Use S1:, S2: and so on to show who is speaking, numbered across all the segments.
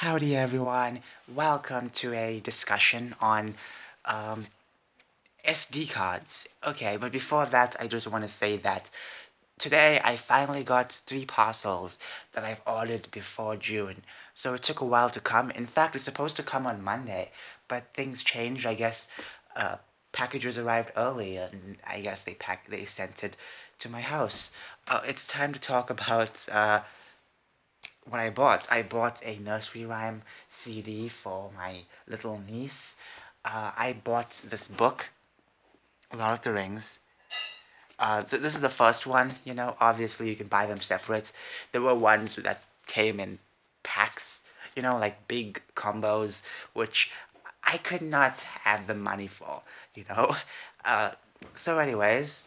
S1: Howdy everyone, welcome to a discussion on um, SD cards. Okay, but before that I just want to say that today I finally got 3 parcels that I've ordered before June. So it took a while to come. In fact, it's supposed to come on Monday, but things changed. I guess uh, packages arrived early and I guess they sent it to my house. It's time to talk about what I bought. I bought a nursery rhyme CD for my little niece. I bought this book, Lord of the Rings. So this is the first one. Obviously you can buy them separate. There were ones that came in packs. Like big combos, which I could not have the money for. You know. Uh, so, anyways,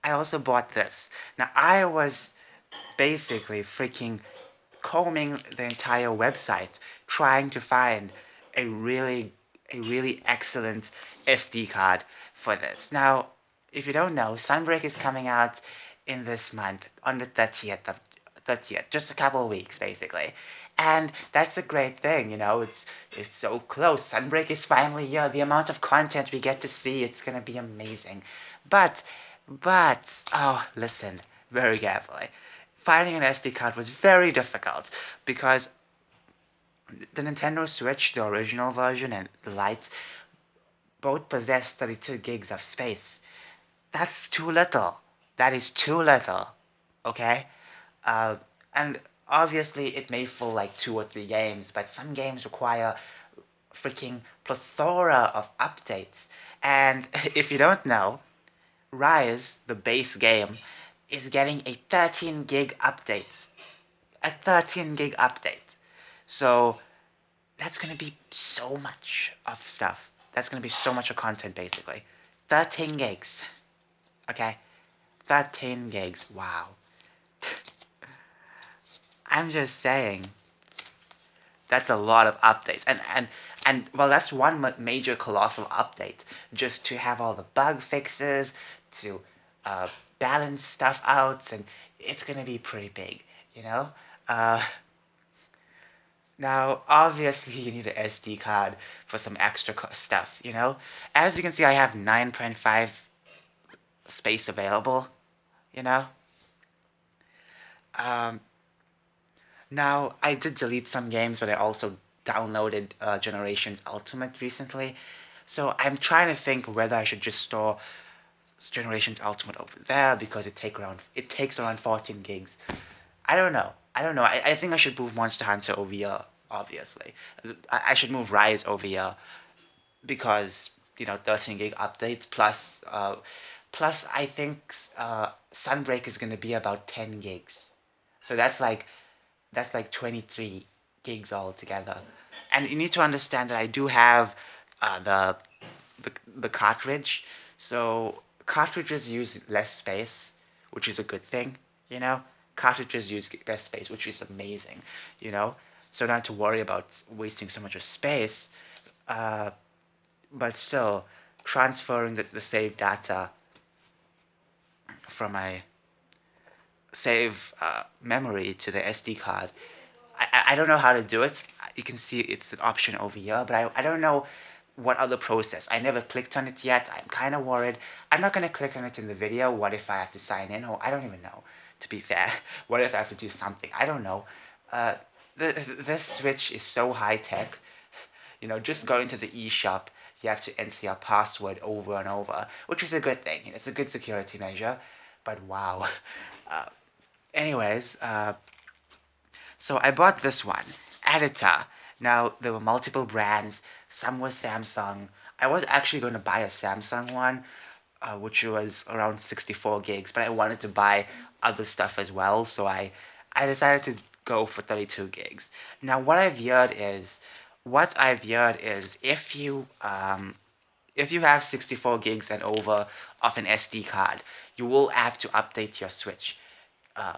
S1: I also bought this. Now I was basically freaking combing the entire website trying to find a really excellent SD card for this. Now, if you don't know, Sunbreak is coming out in this month on the 30th, just a couple of weeks basically. And that's a great thing, it's so close. Sunbreak is finally here. The amount of content we get to see, it's gonna be amazing. But oh, listen very carefully. Finding an SD card was very difficult because the Nintendo Switch, the original version, and the Lite both possess 32 gigs of space. That's too little. That is too little. Okay? Uh, and obviously, it may fill like 2 or 3 games, but some games require freaking plethora of updates. And if you don't know, Rise, the base game, is getting a 13 gig update. A 13 gig update. So that's going to be so much of stuff. That's going to be so much of content, basically. 13 gigs. Okay? 13 gigs. Wow. I'm just saying, that's a lot of updates. And well, that's one major colossal update. Just to have all the bug fixes, to uh, balance stuff out, and it's going to be pretty big, you know? Uh, Now, obviously, you need an SD card for some extra stuff, As you can see, I have 9.5 space available, you know? Um, Now, I did delete some games, but I also downloaded Generations Ultimate recently. So I'm trying to think whether I should just store Generations Ultimate over there because it takes around 14 gigs. I don't know. I think I should move Monster Hunter over here, obviously. I should move Rise over here because 13 gig updates plus I think Sunbreak is going to be about 10 gigs. So that's like 23 gigs altogether. And you need to understand that I do have uh, the, the cartridge. So cartridges use less space, which is a good thing, you know. Cartridges use less space, which is amazing, you know. So not to worry about wasting so much of space. Uh, but still transferring the save data from my save memory to the SD card. I don't know how to do it. You can see it's an option over here, but I don't know what other process. I never clicked on it yet. I'm kind of worried. I'm not going to click on it in the video. What if I have to sign in? Or I don't even know, to be fair. What if I have to do something? I don't know. Uh, this Switch is so high tech. Just going to the eShop, you have to enter your password over and over, which is a good thing. It's a good security measure, but wow. Uh, anyways, so I bought this one, Editor. Now, there were multiple brands. Some were Samsung. I was actually going to buy a Samsung one, which was around 64 gigs, but I wanted to buy other stuff as well, so I decided to go for 32 gigs. Now, what I've heard is if you have 64 gigs and over of an SD card, you will have to update your Switch. Uh,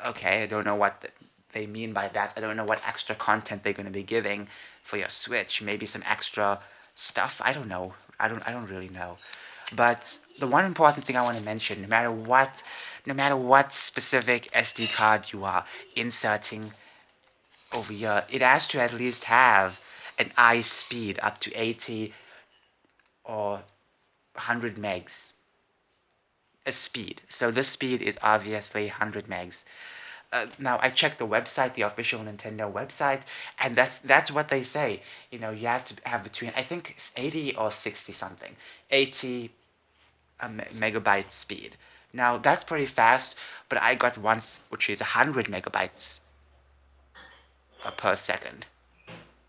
S1: okay, I don't know what they mean by that. I don't know what extra content they're going to be giving for your Switch. Maybe some extra stuff. I don't know. I don't really know. But the one important thing I want to mention, no matter what specific SD card you are inserting over here, it has to at least have an eye speed up to 80 or 100 megs a speed. So this speed is obviously 100 megs. Now I checked the website, the official Nintendo website, and that's what they say. You know, you have to have between, I think it's 80 or 60 something, 80 megabyte speed. Now that's pretty fast, but I got one which is 100 megabytes per second.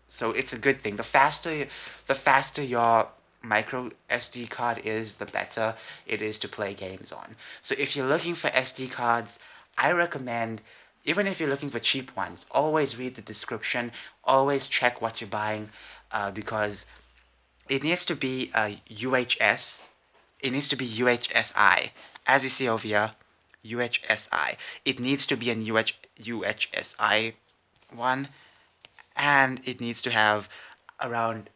S1: So it's a good thing. The faster your micro SD card is, the better it is to play games on. So if you're looking for SD cards, I recommend, even if you're looking for cheap ones, always read the description, always check what you're buying, because it needs to be a UHS. It needs to be UHSI. As you see over here, UHSI. It needs to be an UHSI one, and it needs to have around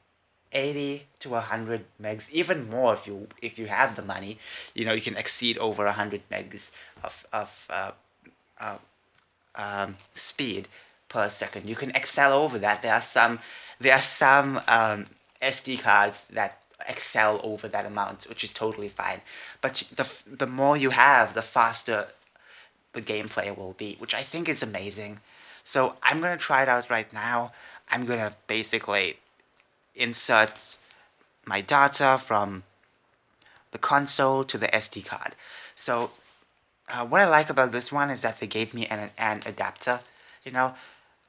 S1: 80 to 100 megs, even more if you have the money. You know, you can exceed over 100 megs of uh, speed per second. You can excel over that. There are some SD cards that excel over that amount, which is totally fine. But the more you have, the faster the gameplay will be, which I think is amazing. So I'm gonna try it out right now. I'm gonna basically insert my data from the console to the SD card. So what I like about this one is that they gave me an adapter. You know,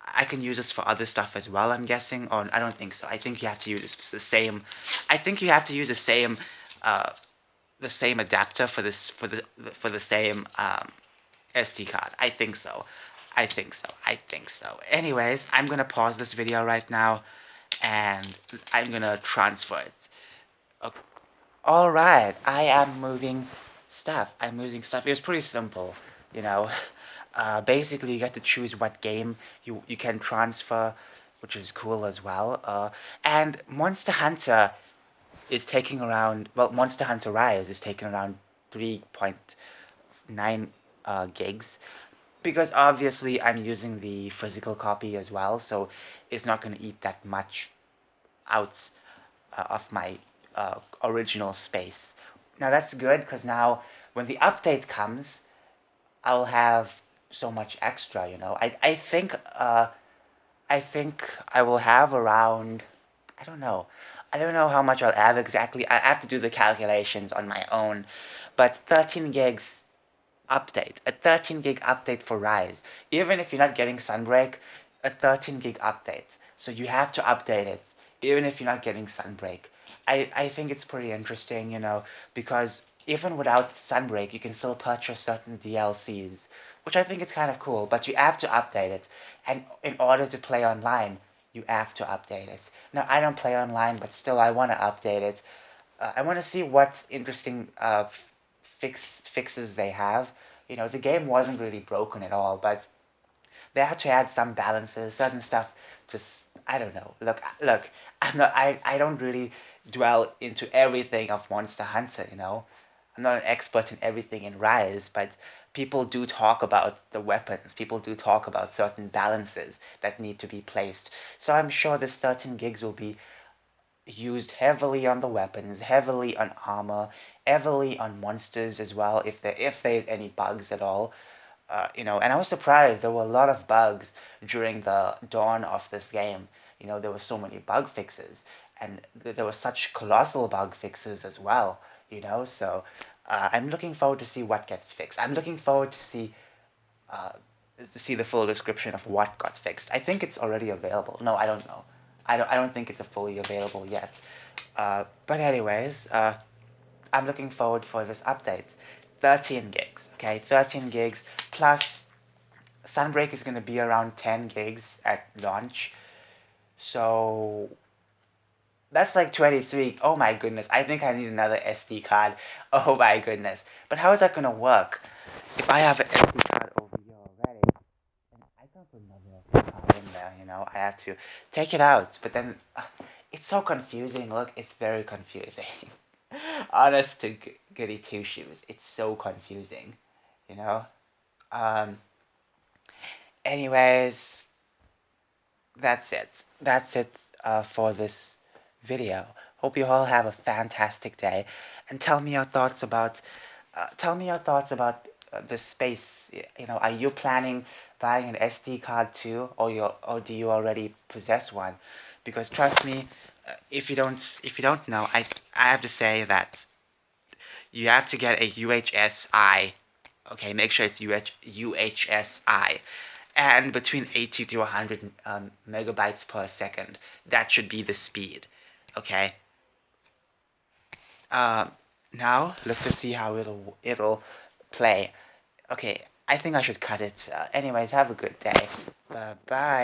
S1: I can use this for other stuff as well, I'm guessing. Or I don't think so. I think you have to use the same. I think you have to use uh, the same adapter for the same SD card. I think so. I think so. I think so. Anyways, I'm gonna pause this video right now, and I'm gonna transfer it. Okay. All right, I am moving stuff. I'm moving stuff. It was pretty simple, you know. Basically, you get to choose what game you can transfer, which is cool as well. And Monster Hunter is taking around. Well, Monster Hunter Rise is taking around 3.9 gigs, because obviously I'm using the physical copy as well, so it's not going to eat that much out of my original space. Now that's good, because now when the update comes, I'll have so much extra. You know, I think I will have around, I don't know. I don't know how much I'll have exactly. I have to do the calculations on my own, but 13 gigs update, a 13 gig update for Rise. Even if you're not getting Sunbreak, a 13 gig update. So you have to update it, even if you're not getting Sunbreak. I think it's pretty interesting, you know, because even without Sunbreak, you can still purchase certain DLCs, which I think is kind of cool, but you have to update it. And in order to play online, you have to update it. Now, I don't play online, but still, I want to update it. I want to see what's interesting fixes they have. You know, the game wasn't really broken at all, but they had to add some balances, certain stuff. Just I don't know. Look. I don't really dwell into everything of Monster Hunter. You know, I'm not an expert in everything in Rise, but people do talk about the weapons. People do talk about certain balances that need to be placed. So I'm sure this 13 gigs will be used heavily on the weapons, heavily on armor, heavily on monsters as well, if there's any bugs at all. You know, and I was surprised there were a lot of bugs during the dawn of this game. You know, there were so many bug fixes, and there were such colossal bug fixes as well. You know, so I'm looking forward to see what gets fixed. I'm looking forward uh, to see the full description of what got fixed. I think it's already available. No, I don't know. I don't think it's fully available yet. But anyways, I'm looking forward for this update. 13 gigs, okay? 13 gigs plus Sunbreak is going to be around 10 gigs at launch. So that's like 23. Oh my goodness. I think I need another SD card. Oh my goodness. But how is that going to work? If I have an SD card over here already, and I can't put another SD card in there, you know, I have to take it out. But then it's so confusing. Look, it's very confusing. Honest to goody two shoes. It's so confusing, you know? Um, anyways, that's it. That's it for this video. Hope you all have a fantastic day, and tell me your thoughts about the space. You know, are you planning buying an SD card too, or do you already possess one? Because trust me, if you don't know, I have to say that you have to get a UHSI. Okay, make sure it's UHSI, and between 80 to 100 megabytes per second. That should be the speed. Okay. Uh, Now let's just see how it'll play. Okay, I think I should cut it. Anyways, have a good day. Bye bye.